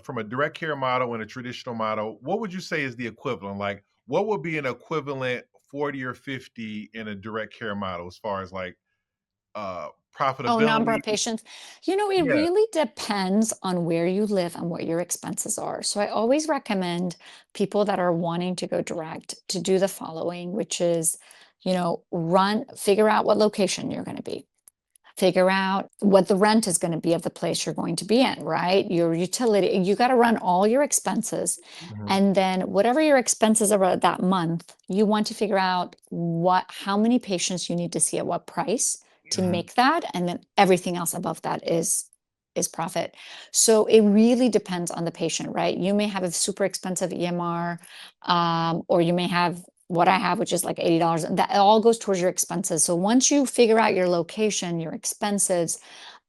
from a direct care model and a traditional model, what would you say is the equivalent? Like, what would be an equivalent 40 or 50 in a direct care model as far as like Oh, number profitability? of patients. It Yeah. really depends on where you live and what your expenses are. So I always recommend people that are wanting to go direct to do the following, which is, figure out what location you're going to be. Figure out what the rent is going to be of the place you're going to be in, right? Your utility, you got to run all your expenses. Mhm. And then whatever your expenses are that month, you want to figure out how many patients you need to see at what price to Mhm. make that. And then everything else above that is profit. So it really depends on the patient, right? You may have a super expensive EMR, or you may have what I have, which is like $80, and that all goes towards your expenses. So once you figure out your location, your expenses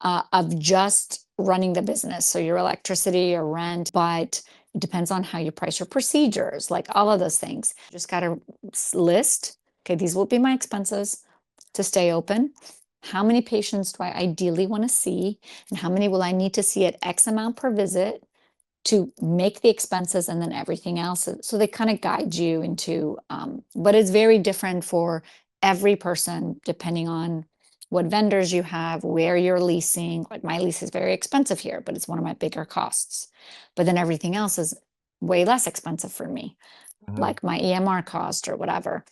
of just running the business, so your electricity, your rent, but it depends on how you price your procedures, like all of those things. Just got to list, okay, these will be my expenses to stay open. How many patients do I ideally want to see? And how many will I need to see at X amount per visit to make the expenses and then everything else? So they kind of guide you into, but it's very different for every person depending on what vendors you have, where you're leasing. Like my lease is very expensive here, but it's one of my bigger costs. But then everything else is way less expensive for me, Mhm. like my EMR cost or whatever.